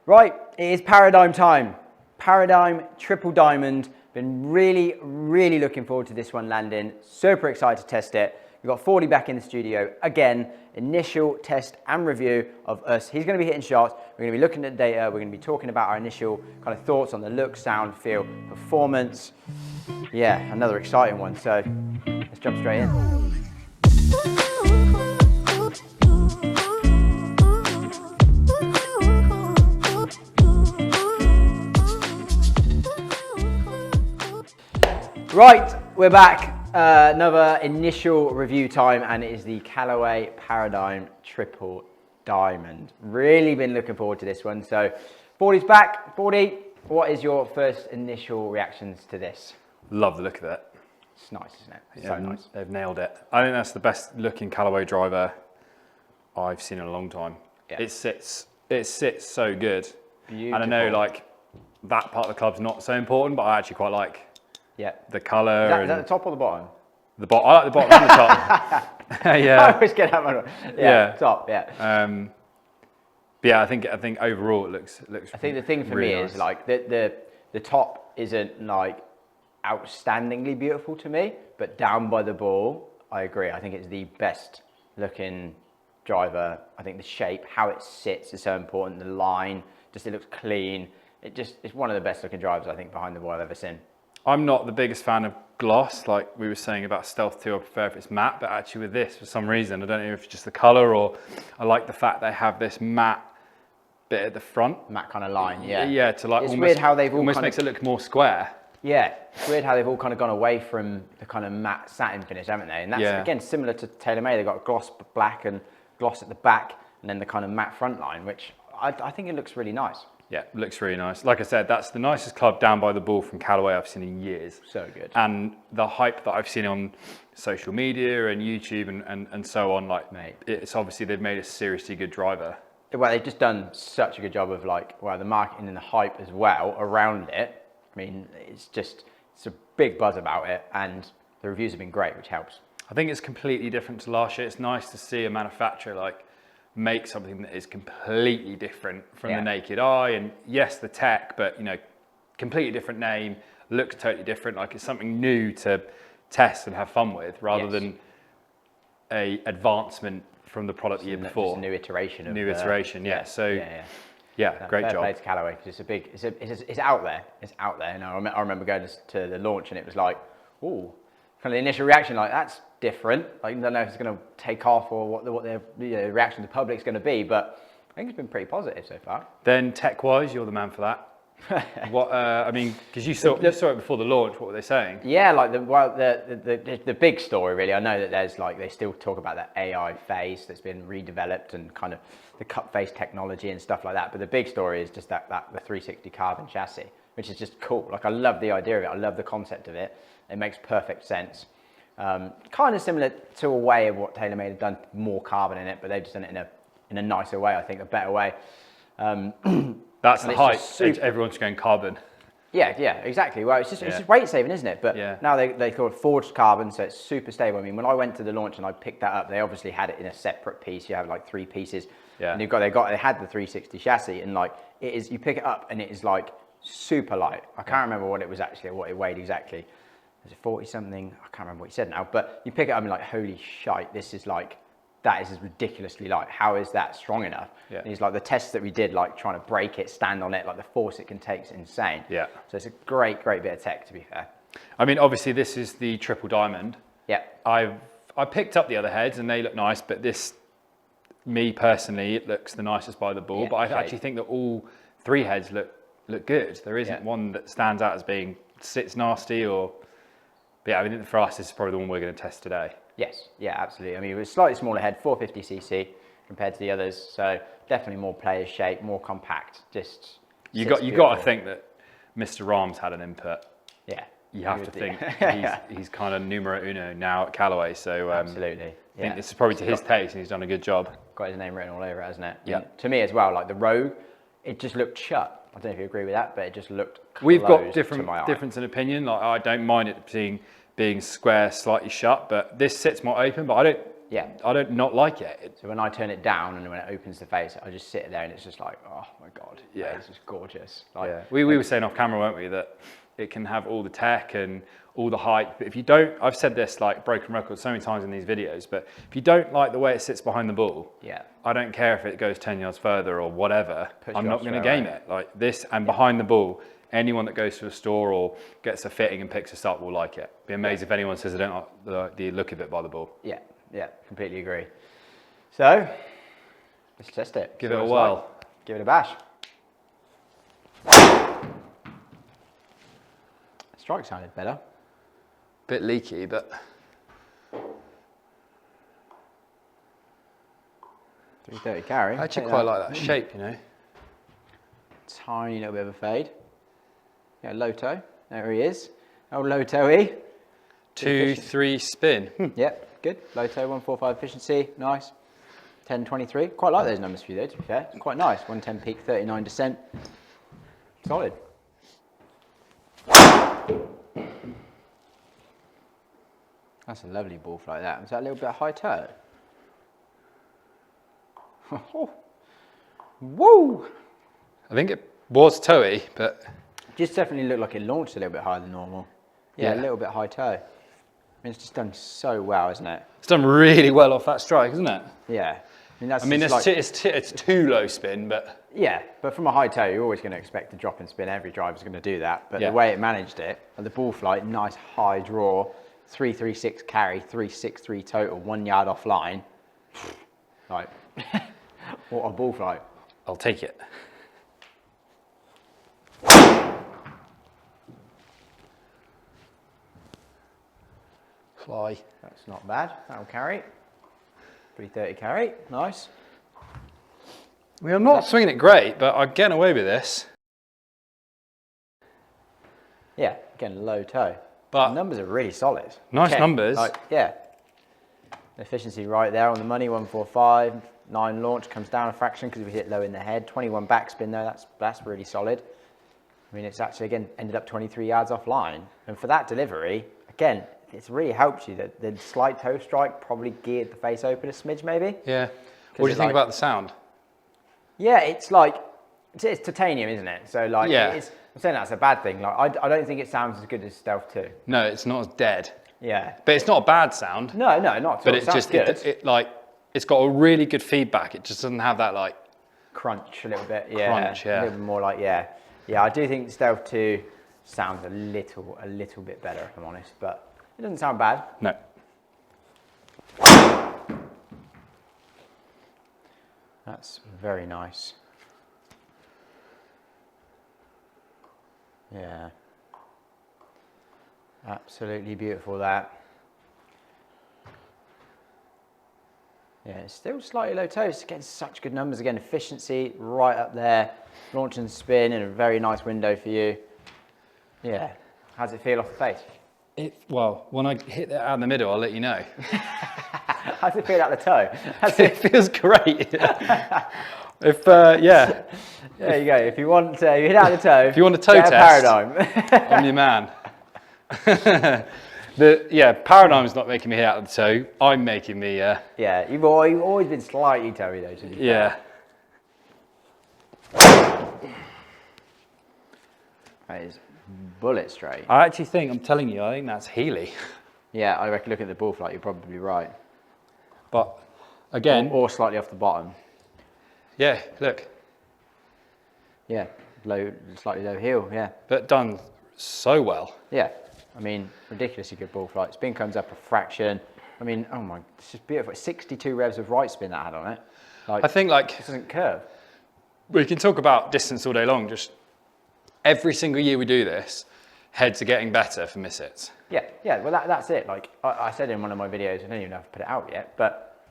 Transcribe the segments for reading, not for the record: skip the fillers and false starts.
Right, it is Paradym time. Paradym Triple Diamond. Been really looking forward to this one landing. Super excited to test it. We've got 40 back in the studio. Again, initial test and review of us. He's going to be hitting shots. We're going to be looking at the data. We're going to be talking about our initial kind of thoughts on the look, sound, feel, performance. Yeah, another exciting one. So let's jump straight in. Right, we're back. Another initial review time, and it is the Callaway Paradym Triple Diamond. Really been looking forward to this one. So 40's back. 40, what is your first initial reactions to this? Love the look of it. It's nice, isn't it? Yeah, So nice. They've nailed it. I think that's the best looking Callaway driver I've seen in a long time. Yeah. It sits so good. Beautiful. And I know like that part of the club's not so important, but I actually quite like the colour. Is that the top or the bottom? The bottom. I like the bottom and the top. Yeah. I always get that one. Yeah, top. Yeah. But yeah, I think overall it looks. I think the thing for really me nice. is like the top isn't like outstandingly beautiful to me, but down by the ball, I agree. I think it's the best looking driver. I think the shape, how it sits is so important. The line, just it looks clean. It's one of the best looking drivers I think behind the ball I've ever seen. I'm not the biggest fan of gloss, like we were saying about Stealth 2, I prefer if it's matte, but actually with this, for some reason, I don't know if it's just the colour or I like the fact they have this matte bit at the front. Matte kind of line, yeah. Yeah, to like it's almost, weird how they've all almost kind makes it look more square. Yeah, it's weird how they've all kind of gone away from the kind of matte satin finish, haven't they? And that's, again, similar to TaylorMade. They've got gloss black and gloss at the back and then the kind of matte front line, which I think it looks really nice. Yeah, it looks really nice. Like I said, that's the nicest club down by the ball from Callaway I've seen in years. So good. And the hype that I've seen on social media and YouTube and so on, like, mate, it's obviously they've made a seriously good driver. Well, they've just done such a good job of like, well, the marketing and the hype as well around it. I mean, it's a big buzz about it and the reviews have been great, which helps. I think it's completely different to last year. It's nice to see a manufacturer like make something that is completely different from the naked eye. And yes, the tech, but you know, completely different name, looks totally different. Like it's something new to test and have fun with rather than a advancement from the product the year before. Just a new iteration. New iteration, yeah. So yeah, great job. Fair play to Callaway because it's a big, it's out there. It's out there. And I remember going to the launch and it was like, ooh, kind of the initial reaction, like that's different. Like, I don't know if it's going to take off or what the reaction of the public's going to be, but I think it's been pretty positive so far. Then tech-wise, you're the man for that. What I mean, because you saw it before the launch. What were they saying? Yeah, like the big story really. I know that there's like they still talk about that AI face that's been redeveloped and kind of the cup face technology and stuff like that. But the big story is just that the 360 carbon chassis, which is just cool. Like I love the idea of it. I love the concept of it. It makes perfect sense. Kind of similar to a way of what TaylorMade have done, more carbon in it, but they've just done it in a nicer way. I think a better way. That's the hype. Everyone's going carbon. Yeah, exactly. Well, it's just weight saving, isn't it? But now they call it forged carbon, so it's super stable. I mean, when I went to the launch and I picked that up, they obviously had it in a separate piece. You have like 3 pieces. Yeah. And they had the 360 chassis, and like it is. You pick it up and it is like super light. I can't remember what it weighed exactly. Is it 40 something? I can't remember what he said now, but you pick it up and like, holy shite, that is ridiculously light. How is that strong enough? Yeah. And he's like, the tests that we did, like trying to break it, stand on it, like the force it can take is insane. Yeah. So it's a great bit of tech, to be fair. I mean, obviously this is the Triple Diamond. Yeah. I picked up the other heads and they look nice, but this, me personally, it looks the nicest by the ball. Yeah, but I actually think that all 3 heads look good. There isn't one that stands out as being sits nasty or. But yeah, I mean, for us, this is probably the one we're going to test today. Yes, yeah, absolutely. I mean, it was a slightly smaller head, 450cc compared to the others, so definitely more player shape, more compact. Just you got to think that Mr. Rahm's had an input. Yeah, you have to think he's kind of numero uno now at Callaway. So absolutely, I think this is probably to his taste, and he's done a good job. Got his name written all over it, hasn't it? Yeah. To me as well, like the Rogue, it just looked shut. I don't know if you agree with that, but it just looked closed. We've got difference in opinion. Like I don't mind it being square, slightly shut, but this sits more open. But I don't not like it. So when I turn it down and when it opens the face, I just sit there and it's just like, oh my God, it's just gorgeous. Like, we were saying off camera, weren't we, that it can have all the tech and all the height, but if you don't, I've said this like broken record so many times in these videos, but if you don't like the way it sits behind the ball, I don't care if it goes 10 yards further or whatever, I'm not going to game it. Like this and behind the ball, anyone that goes to a store or gets a fitting and picks this up will like it. Be amazed if anyone says they don't like the look of it by the ball. Yeah, completely agree. So, let's test it. Give it a whirl. Like. Give it a bash. Strike sounded better. Bit leaky, but 330 carry. I actually quite like that shape, you know. Tiny little bit of a fade. Yeah, low toe. There he is. Oh, low toe-y. 2-3 spin. Yep, good. Low toe, 145 efficiency. Nice. 10.23. Quite like those numbers for you, though, to be fair. It's quite nice. 110 peak, 39 descent. Solid. That's a lovely ball flight, that. Was that a little bit high toe? Woo! I think it was toey, but... Just definitely looked like it launched a little bit higher than normal. Yeah, a little bit high toe. I mean, it's just done so well, isn't it? It's done really well off that strike, isn't it? Yeah. I mean, it's too low spin, but... Yeah, but from a high toe, you're always going to expect to drop and spin. Every driver's going to do that. But the way it managed it, and the ball flight, nice high draw, 336 carry, 363 total, 1 yard offline. Like, what a ball flight. I'll take it. Fly. That's not bad. That'll carry. 330 carry. Nice. I mean, I'm not swinging it great, but I'm getting away with this. Yeah, again, low toe. But the numbers are really solid. Nice numbers. Like, yeah. Efficiency right there on the money, 145. 9 launch, comes down a fraction because we hit low in the head. 21 backspin though, that's really solid. I mean, it's actually, again, ended up 23 yards offline. And for that delivery, again, it's really helped you. That the slight toe strike probably geared the face open a smidge maybe. Yeah. What do you think about the sound? Yeah, it's like, it's titanium, isn't it? So like, I'm saying that's a bad thing. Like, I don't think it sounds as good as Stealth 2. No, it's not as dead. Yeah. But it's not a bad sound. No, not at all. But it's just, it's got a really good feedback. It just doesn't have that like... crunch a little bit, A little bit more like, Yeah, I do think Stealth 2 sounds a little bit better, if I'm honest. But it doesn't sound bad. No. That's very nice. Yeah. Absolutely beautiful, that. Yeah, it's still slightly low toe. It's getting such good numbers. Again, efficiency right up there. Launch and spin in a very nice window for you. Yeah. How's it feel off the face? Well, when I hit that out in the middle, I'll let you know. How's it feel out the toe? It feels great. Yeah. There you go. If you want to hit out the toe, if you want a toe test, Paradym. I'm your man. Paradym's not making me hit out of the toe. I'm making me. Yeah, you've always been slightly toey though. To be fair. That is bullet straight. I actually think, I'm telling you, I think that's Healy. Yeah, I reckon. Look at the ball flight. You're probably right. But again, or slightly off the bottom. Yeah, look. Yeah, slightly low heel. Yeah. But done so well. Yeah. I mean, ridiculously good ball flight. Spin comes up a fraction. I mean, oh my, it's just beautiful. 62 revs of right spin that had on it. Like, I think like... It doesn't curve. We can talk about distance all day long. Just every single year we do this, heads are getting better for miss hits. Yeah, well that's it. Like I said in one of my videos, I don't even know if I put it out yet, but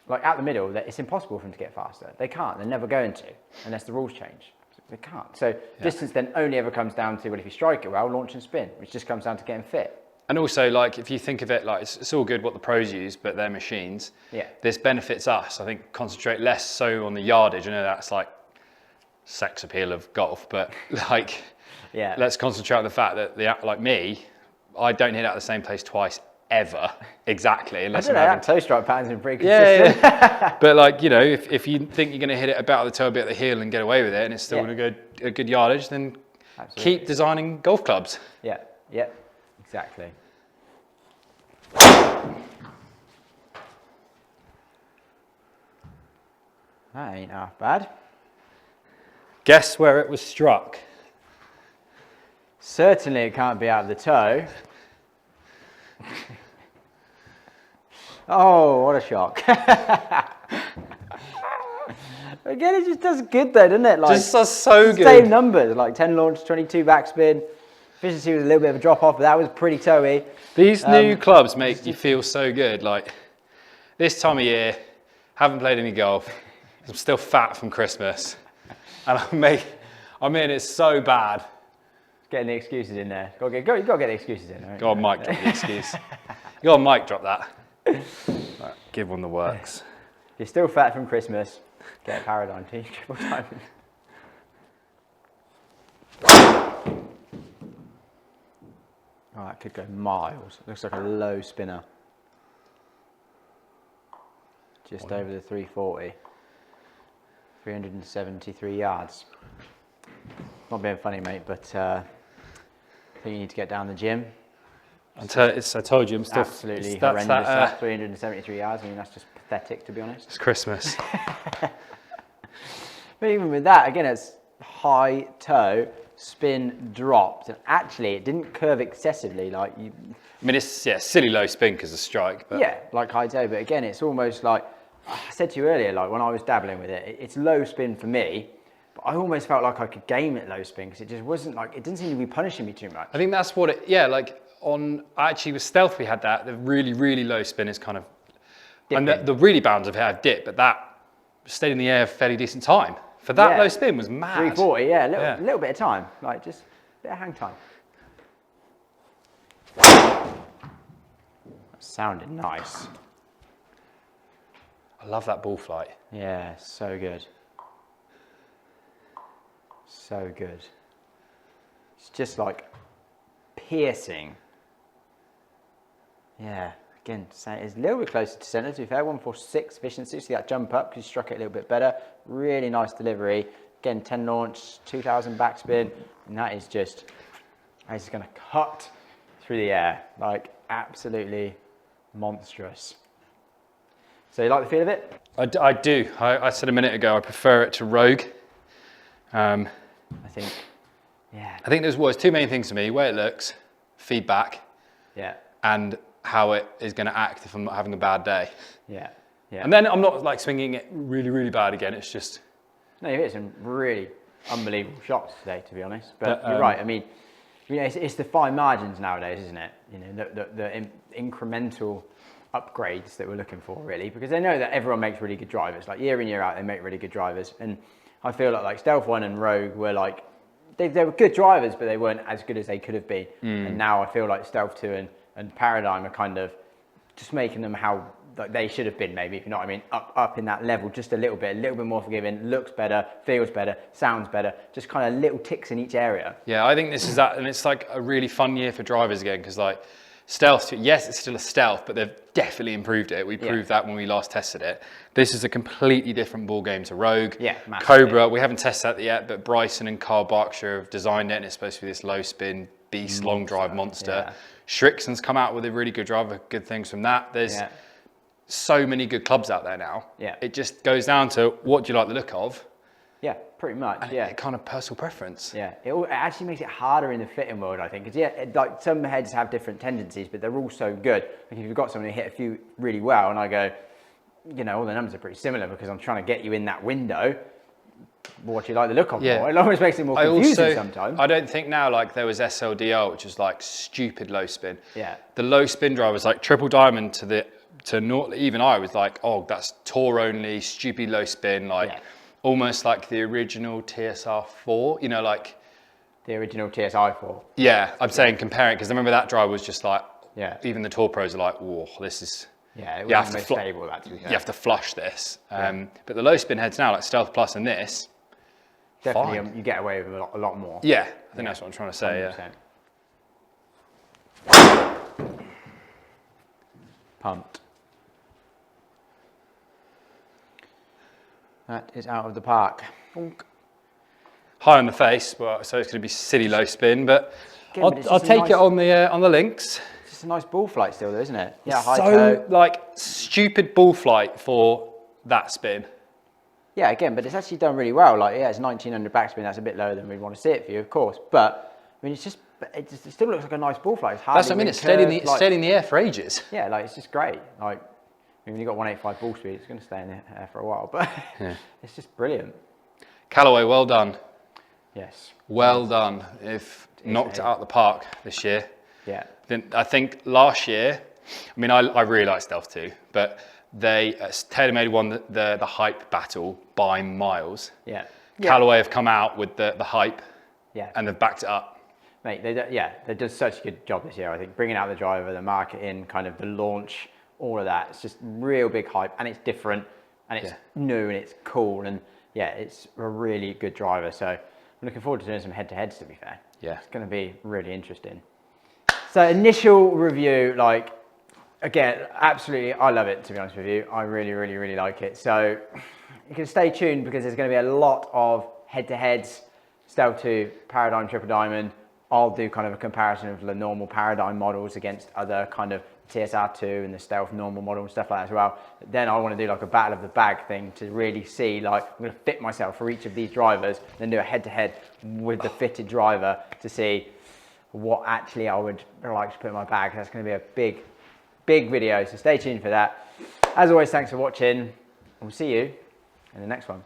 like out the middle, it's impossible for them to get faster. They can't, they're never going to, unless the rules change. They can't. So distance then only ever comes down to, well, if you strike it well, launch and spin, which just comes down to getting fit. And also, like, if you think of it, like, it's all good what the pros use, but they're machines. Yeah. This benefits us. I think concentrate less so on the yardage. I know that's like sex appeal of golf, but like, let's concentrate on the fact that like me, I don't hit out the same place twice ever, exactly. Unless I don't know, that toe strike pattern's been pretty consistent. Yeah. But like, you know, if you think you're going to hit it about the toe, a bit at the heel and get away with it, and it's still going to go a good yardage, then keep designing golf clubs. Yeah, yeah, exactly. That ain't half bad. Guess where it was struck? Certainly it can't be out of the toe. Oh, what a shock. Again, it just does good though, doesn't it? Like, just does so good. Same numbers, like 10 launch, 22 backspin. Efficiency was a little bit of a drop off, but that was pretty toey. These new clubs make you feel so good. Like this time of year, haven't played any golf. I'm still fat from Christmas. And I mean, it's so bad. Getting the excuses in there. You've got to get the excuses in, right? Go on, Mike, drop the excuse. Go on, Mike, drop that. Right, give one the works. You're still fat from Christmas. Get a Paradym Triple Diamond. Oh, that could go miles. Looks like a low spinner. Just over the 340. 373 yards. Not being funny, mate, but I think you need to get down the gym. I told you, I'm still absolutely horrendous. That 373 yards. I mean, that's just pathetic, to be honest. It's Christmas. But even with that, again, it's high toe, spin dropped, and actually it didn't curve excessively like you. I mean, it's silly low spin because of strike. But yeah, like high toe, but again, it's almost like I said to you earlier, like when I was dabbling with it, it's low spin for me. But I almost felt like I could game at low spin because it just wasn't like, it didn't seem to be punishing me too much. I think that's what it, like actually with Stealth we had that, the really, really low spin is kind of, dipping. And the really bounds have dipped, but that stayed in the air a fairly decent time. For that low spin was mad. 340, yeah, a little bit of time, like just a bit of hang time. That sounded nice. I love that ball flight. Yeah, so good. So good. It's just like piercing. Yeah, again, it's a little bit closer to centre, to be fair. 146 efficiency, so that jump up because you struck it a little bit better. Really nice delivery. Again, 10 launch, 2000 backspin, and that is just going to cut through the air, like absolutely monstrous. So you like the feel of it? I do. I said a minute ago I prefer it to Rogue. I think, yeah. I think there's two main things to me: where it looks, feedback, and how it is going to act if I'm not having a bad day. Yeah, yeah. And then I'm not like swinging it really, really bad again. It's just. No, you've hit some really unbelievable shots today, to be honest. But you're right. I mean, you know, it's the fine margins nowadays, isn't it? You know, the incremental upgrades that we're looking for, really, because they know that everyone makes really good drivers. Like year in, year out, they make really good drivers. And I feel like Stealth 1 and Rogue were like, they were good drivers, but they weren't as good as they could have been. And now I feel like Stealth 2 and Paradym are kind of just making them how they should have been, maybe, if you know what I mean, up in that level just a little bit more forgiving, looks better, feels better, sounds better, just kind of little ticks in each area. Yeah, I think this is that, and it's like a really fun year for drivers again, because like Stealth, yes, it's still a Stealth, but they've definitely improved it. We proved that when we last tested it. This is a completely different ball game to Rogue. Yeah, massively. Cobra, we haven't tested that yet, but Bryson and Carl Berkshire have designed it, and it's supposed to be this low spin beast, long drive monster. Yeah. Shrixon's come out with a really good driver, good things from that. There's so many good clubs out there now. Yeah. It just goes down to what do you like the look of? Yeah, pretty much. And it kind of personal preference. Yeah, it actually makes it harder in the fitting world, I think. Because like some heads have different tendencies, but they're all so good. Like if you've got someone who hit a few really well, and I go, you know, all the numbers are pretty similar because I'm trying to get you in that window. What do you like the look of more? It almost makes it more confusing sometimes. I don't think now, like there was SLDR, which is like stupid low spin. Yeah. The low spin drivers, like Triple Diamond even I was like, oh, that's tour only, stupid low spin, like almost like the original TSR4, you know, like the original TSI4. Yeah, I'm saying compare it because I remember that drive was just like, even the tour pros are like, whoa, this is. Yeah, it was most stable. You have to flush this. But the low spin heads now, like Stealth Plus and this, definitely you get away with a lot more. Yeah, I think that's what I'm trying to say. 100%. Yeah. Pumped. That is out of the park. High on the face, so it's going to be silly low spin, but again, I'll take it on the links. It's just a nice ball flight still, though, isn't it? Yeah, high so toe. like stupid ball flight for that spin. Yeah, again, but it's actually done really well. Like, yeah, it's 1900 backspin. That's a bit lower than we'd want to see it for you, of course. But I mean, it still looks like a nice ball flight. That's what I mean. It's stayed in the air for ages. Yeah, like it's just great. Like, I mean, when you've got 185 ball speed, it's going to stay in the air for a while. But yeah. It's just brilliant. Callaway, well done. Yes. Well done. They've knocked it out of the park this year. Yeah. Then I think last year, I mean, I really like Stealth 2, but they TaylorMade won the hype battle by miles. Yeah. Callaway have come out with the hype. Yeah. And they've backed it up. Mate, they did such a good job this year, I think. Bringing out the driver, the marketing, kind of the launch, all of that. It's just real big hype, and it's different, and it's new, and it's cool, and yeah, it's a really good driver. So I'm looking forward to doing some head-to-heads, to be fair. Yeah. It's going to be really interesting. So initial review, like, again, absolutely, I love it, to be honest with you. I really, really, really like it. So you can stay tuned because there's going to be a lot of head-to-heads, Stealth 2, Paradym Triple Diamond. I'll do kind of a comparison of the normal Paradym models against other kind of TSR2 and the Stealth normal model and stuff like that as well. Then I want to do like a battle of the bag thing to really see, like, I'm going to fit myself for each of these drivers, then do a head-to-head with the fitted driver to see what actually I would like to put in my bag. That's going to be a big, big video, so stay tuned for that. As always, thanks for watching, and we'll see you in the next one.